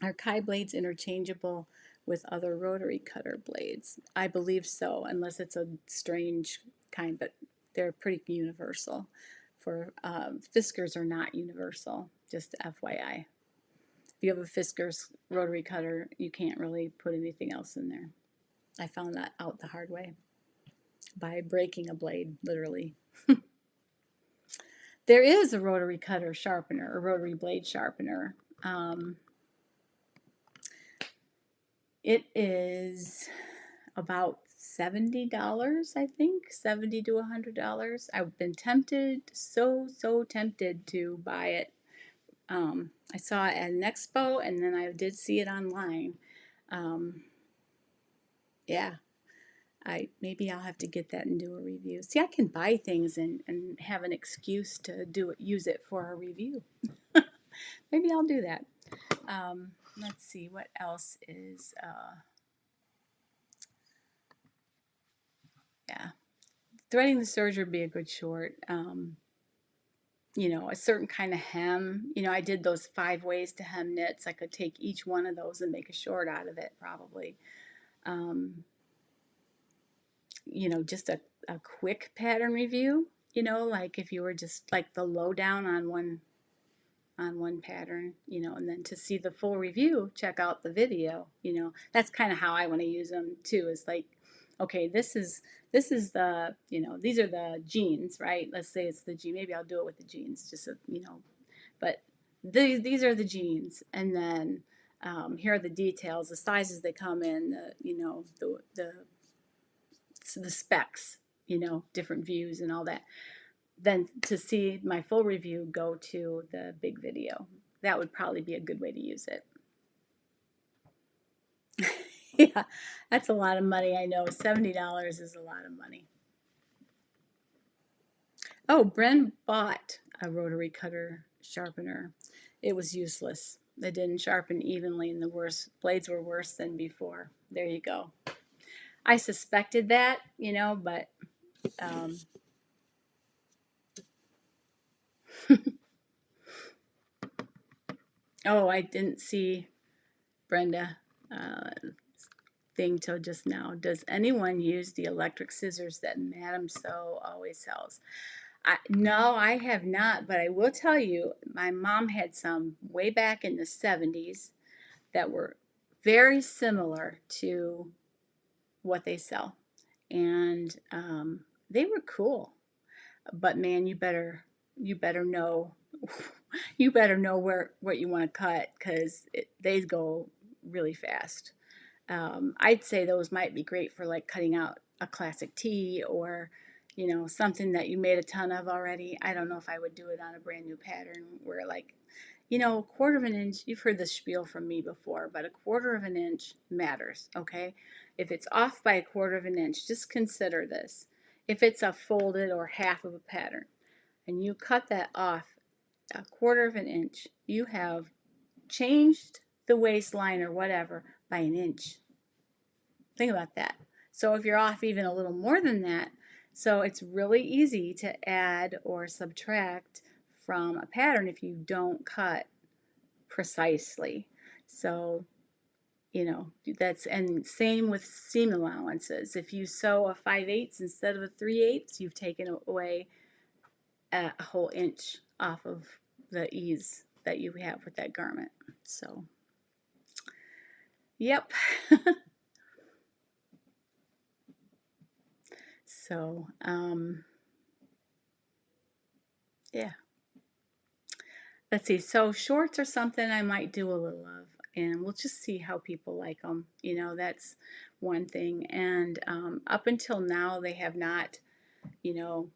Are Kai blades interchangeable with other rotary cutter blades? I believe so, unless it's a strange kind, but they're pretty universal. For Fiskars are not universal, just FYI. If you have a Fiskars rotary cutter, you can't really put anything else in there. I found that out the hard way by breaking a blade, literally. There is a rotary cutter sharpener, a rotary blade sharpener. It is about $70, I think, $70 to $100. I've been tempted, so tempted to buy it. I saw it at an expo, and then I did see it online. Yeah, maybe I'll have to get that and do a review. See, I can buy things and have an excuse to use it for a review. Maybe I'll do that. Let's see, what else is, yeah. Threading the serger would be a good short. You know, a certain kind of hem. You know, I did those 5 ways to hem knits. I could take each one of those and make a short out of it, probably. You know, just a quick pattern review. You know, like if you were just like the lowdown on one pattern, you know, and then to see the full review, check out the video. You know, that's kind of how I want to use them too. Is like, okay, this is the, you know, these are the jeans, right? Let's say it's the jean. Maybe I'll do it with the jeans, just so, you know, but these are the jeans, and then here are the details, the sizes they come in, you know, the specs, you know, different views and all that. Then to see my full review, go to the big video. That would probably be a good way to use it. Yeah, that's a lot of money, I know. $70 is a lot of money. Oh, Bren bought a rotary cutter sharpener. It was useless. It didn't sharpen evenly, and the blades were worse than before. There you go. I suspected that, you know, but oh, I didn't see Brenda thing till just now. Does anyone use the electric scissors that Madame Sew always sells? No, I have not, but I will tell you, my mom had some way back in the 70s that were very similar to what they sell. And they were cool. But man, you better know you better know what you want to cut, because they go really fast. I'd say those might be great for like cutting out a classic tee or, you know, something that you made a ton of already. I don't know if I would do it on a brand new pattern where, like, you know, a quarter of an inch, you've heard this spiel from me before, but a quarter of an inch matters, okay? If it's off by a quarter of an inch, just consider this. If it's a folded or half of a pattern and you cut that off a quarter of an inch, you have changed the waistline or whatever by an inch. Think about that. So if you're off even a little more than that, so it's really easy to add or subtract from a pattern if you don't cut precisely. So, you know, that's, and same with seam allowances. If you sew a 5/8 instead of a 3/8, you've taken away a whole inch off of the ease that you have with that garment. So, yep. So, yeah. Let's see. So shorts are something I might do a little of, and we'll just see how people like them. You know, that's one thing. And up until now, they have not, you know,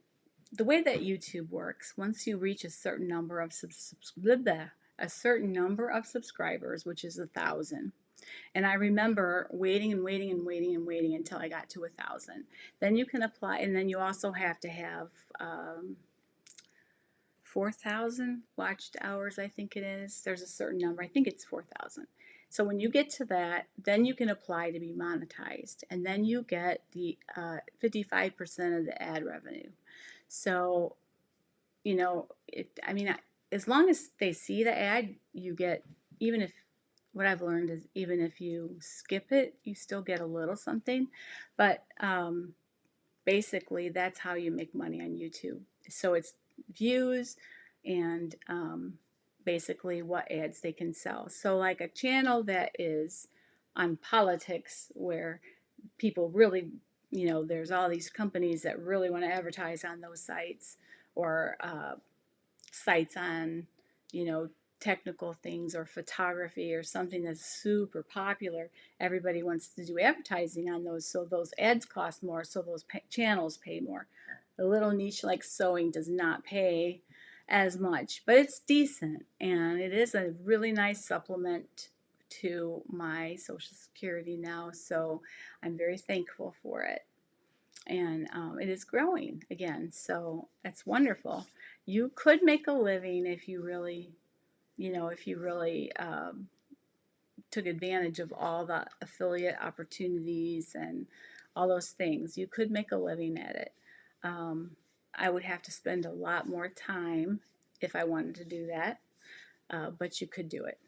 the way that YouTube works. Once you reach a certain number of subscribers, which is 1,000. And I remember waiting and waiting and waiting and waiting until I got to 1,000. Then you can apply, and then you also have to have 4,000 watched hours, I think it is. There's a certain number. I think it's 4,000. So when you get to that, then you can apply to be monetized, and then you get the 55% of the ad revenue. So, you know, I mean, as long as they see the ad, you get, even if, what I've learned is even if you skip it, you still get a little something. But basically, that's how you make money on YouTube. So it's views and basically what ads they can sell. So like a channel that is on politics where people really, you know, there's all these companies that really want to advertise on those sites, or sites on, you know, technical things or photography or something that's super popular. Everybody wants to do advertising on those, so those ads cost more, so those channels pay more. The little niche like sewing does not pay as much, but it's decent, and it is a really nice supplement to my Social Security now, so I'm very thankful for it. And it is growing again, so that's wonderful. You could make a living if you really, you know, if you really took advantage of all the affiliate opportunities and all those things. You could make a living at it. I would have to spend a lot more time if I wanted to do that, but you could do it.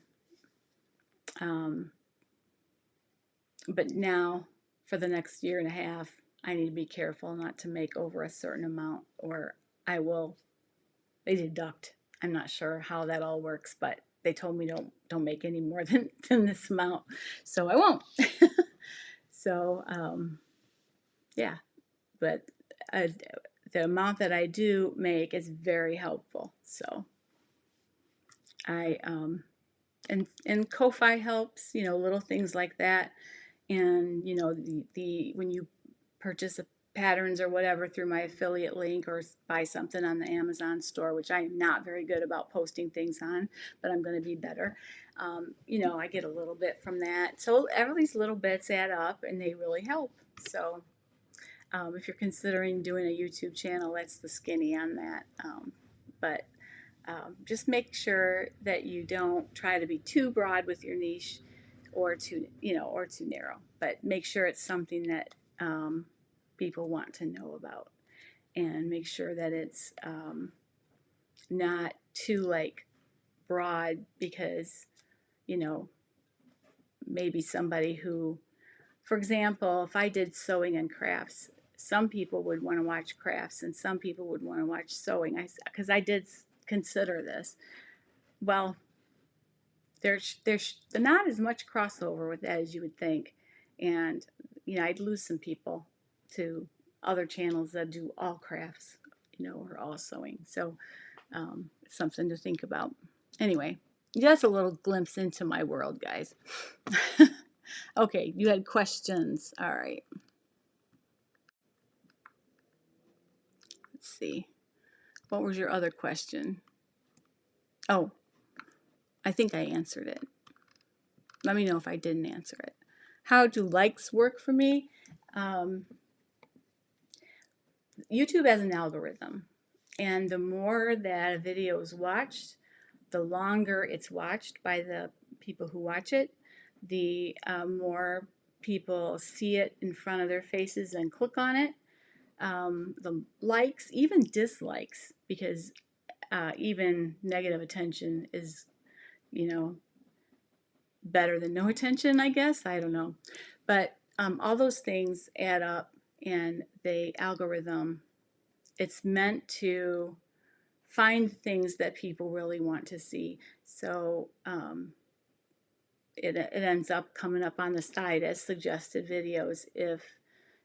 But now, for the next year and a half, I need to be careful not to make over a certain amount, or they deduct. I'm not sure how that all works, but they told me don't make any more than this amount, so I won't. So yeah, but the amount that I do make is very helpful. So I and Ko-Fi helps, you know, little things like that. And you know, the when you purchase patterns or whatever through my affiliate link, or buy something on the Amazon store, which I'm not very good about posting things on, but I'm going to be better. You know, I get a little bit from that. So every these little bits add up, and they really help. So if you're considering doing a YouTube channel, that's the skinny on that. But just make sure that you don't try to be too broad with your niche, or too, you know, or too narrow. But make sure it's something that people want to know about, and make sure that it's not too like broad, because, you know, maybe somebody who, for example, if I did sewing and crafts, some people would want to watch crafts and some people would want to watch sewing. Because I did consider this. Well, there's not as much crossover with that as you would think, and you know, I'd lose some people to other channels that do all crafts, you know, or all sewing. So it's something to think about. Anyway, just a little glimpse into my world, guys. Okay, you had questions. All right. see. What was your other question? Oh, I think I answered it. Let me know if I didn't answer it. How do likes work for me? YouTube has an algorithm, and the more that a video is watched, the longer it's watched by the people who watch it, the more people see it in front of their faces and click on it. The likes, even dislikes, because even negative attention is, better than no attention, I guess. I don't know. But all those things add up, and the algorithm, it's meant to find things that people really want to see. So it ends up coming up on the side as suggested videos if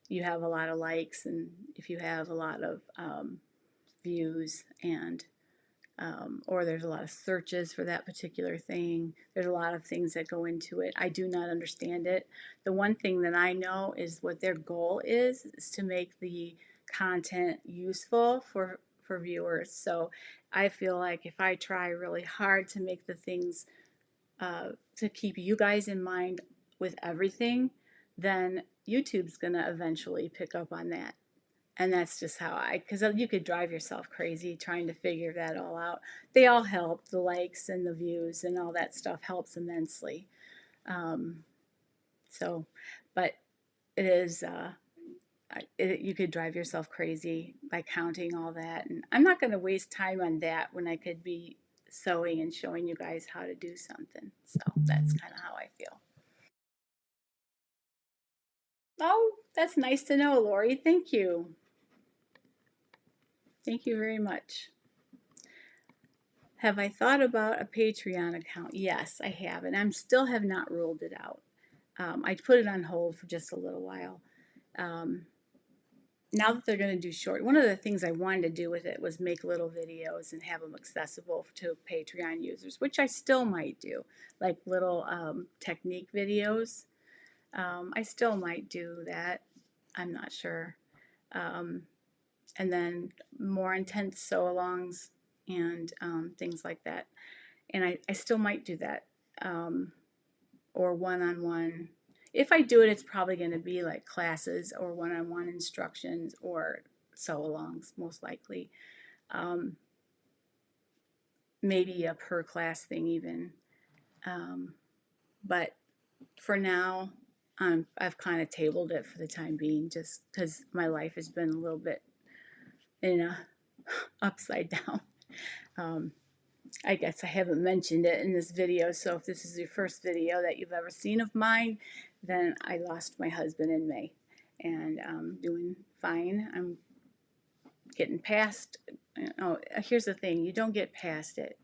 you have a lot of likes and if you have a lot of views, and or there's a lot of searches for that particular thing. There's a lot of things that go into it. I do not understand it. The one thing that I know is what their goal is to make the content useful for viewers. So I feel like if I try really hard to make the things to keep you guys in mind with everything, then YouTube's going to eventually pick up on that. And that's just how because you could drive yourself crazy trying to figure that all out. They all help. The likes and the views and all that stuff helps immensely. So, but it is, you could drive yourself crazy by counting all that. And I'm not going to waste time on that when I could be sewing and showing you guys how to do something. So that's kind of how I feel. Oh, that's nice to know, Lori. Thank you. Thank you very much. Have I thought about a Patreon account? Yes, I have, and I still have not ruled it out. I put it on hold for just a little while. Now that they're going to do short, one of the things I wanted to do with it was make little videos and have them accessible to Patreon users, which I still might do, like little technique videos. I still might do that. I'm not sure. And then more intense sew-alongs and things like that. And I still might do that, or one-on-one. If I do it, it's probably going to be like classes or one-on-one instructions or sew-alongs, most likely. Maybe a per class thing even. But for now, I've kind of tabled it for the time being, just because my life has been a little bit upside down. I guess I haven't mentioned it in this video, so if this is your first video that you've ever seen of mine, then I lost my husband in May, and I'm doing fine. I'm getting past. Here's the thing: you don't get past it,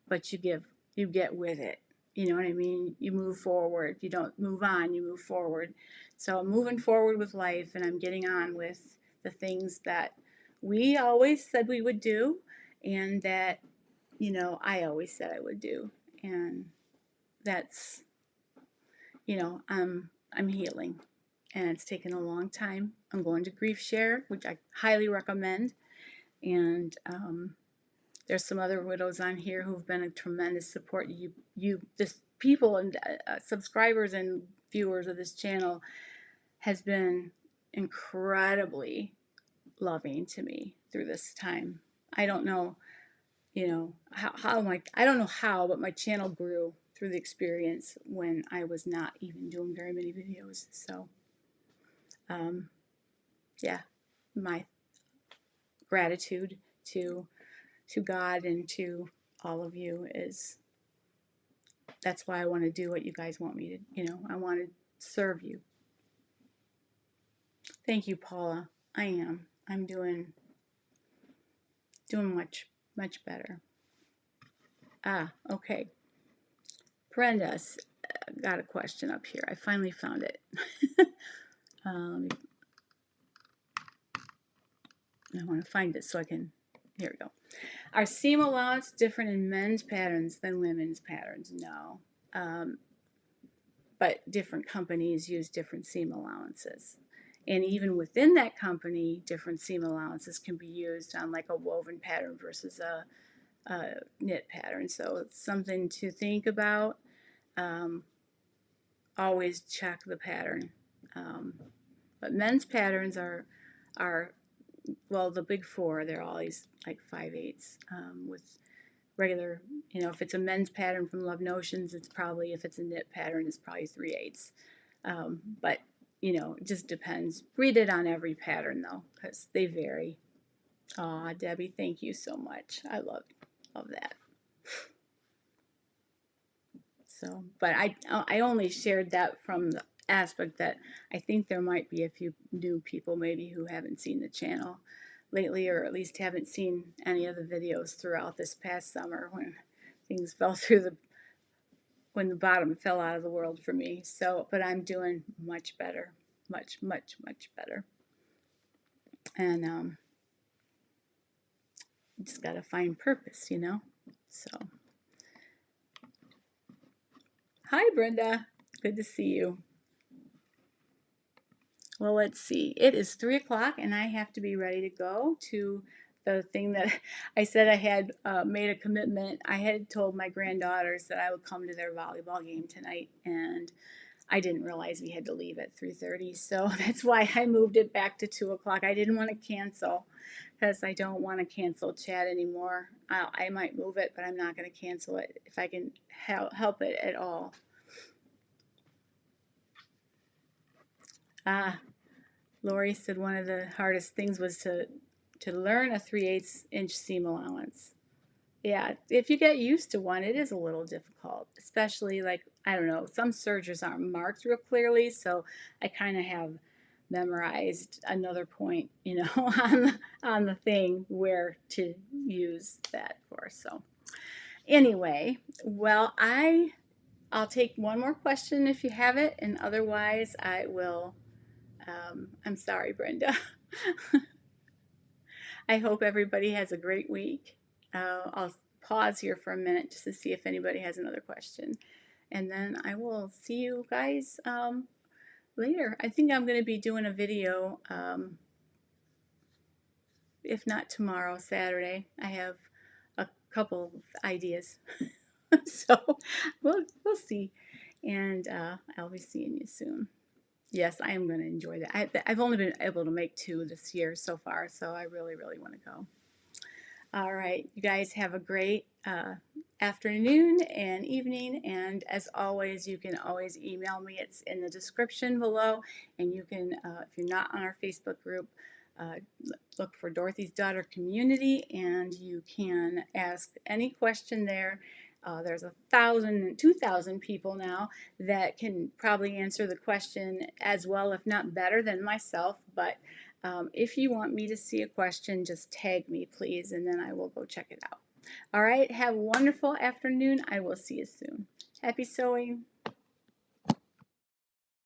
but you get with it. You know what I mean? You move forward. You don't move on. You move forward. So I'm moving forward with life, and I'm getting on with the things that we always said we would do, and that I always said I would do. And that's, I'm healing, and it's taken a long time. I'm going to Grief Share, which I highly recommend. And there's some other widows on here who've been a tremendous support. This people and subscribers and viewers of this channel has been incredibly loving to me through this time. I don't know, I don't know how, but my channel grew through the experience when I was not even doing very many videos. So, yeah, my gratitude to God and to all of you is, that's why I want to do what you guys want me to, I want to serve you. Thank you, Paula. I'm doing much, much better. Okay. Brenda got a question up here. I finally found it. I want to find it so I can, here we go. Are seam allowance different in men's patterns than women's patterns? No. But different companies use different seam allowances. And even within that company, different seam allowances can be used on like a woven pattern versus a knit pattern. So it's something to think about. Always check the pattern. But men's patterns are well, the big four, they're always like 5/8 with regular, if it's a men's pattern from Love Notions, it's probably, if it's a knit pattern, it's probably 3/8. But, it just depends. Read it on every pattern, though, because they vary. Aw, Debbie, thank you so much. I love that. So, but I only shared that from the aspect that I think there might be a few new people maybe who haven't seen the channel lately, or at least haven't seen any of the videos throughout this past summer when things fell through when the bottom fell out of the world for me. So, but I'm doing much better, much, much, much better. And just got to find purpose, So, hi, Brenda. Good to see you. Well, let's see. It is 3 o'clock, and I have to be ready to go to the thing that I said I had made a commitment. I had told my granddaughters that I would come to their volleyball game tonight, and I didn't realize we had to leave at 3:30, so that's why I moved it back to 2 o'clock. I didn't want to cancel because I don't want to cancel chat anymore. I might move it, but I'm not going to cancel it if I can help it at all. Lori said one of the hardest things was to learn a 3/8 inch seam allowance. Yeah, if you get used to one, it is a little difficult, especially like, I don't know, some sergers aren't marked real clearly, so I kind of have memorized another point, on the thing where to use that for. So anyway, well, I'll take one more question if you have it, and otherwise I will. I'm sorry, Brenda. I hope everybody has a great week. I'll pause here for a minute just to see if anybody has another question. And then I will see you guys later. I think I'm going to be doing a video, if not tomorrow, Saturday. I have a couple ideas. So we'll see. And I'll be seeing you soon. Yes, I am going to enjoy that. I've only been able to make 2 this year so far, so I really, really want to go. All right, you guys have a great afternoon and evening, and as always, you can always email me. It's in the description below, and you can, if you're not on our Facebook group, look for Dorothy's Daughter Community, and you can ask any question there. There's 1,000, 2,000 people now that can probably answer the question as well, if not better than myself, but if you want me to see a question, just tag me, please, and then I will go check it out. All right, have a wonderful afternoon. I will see you soon. Happy sewing.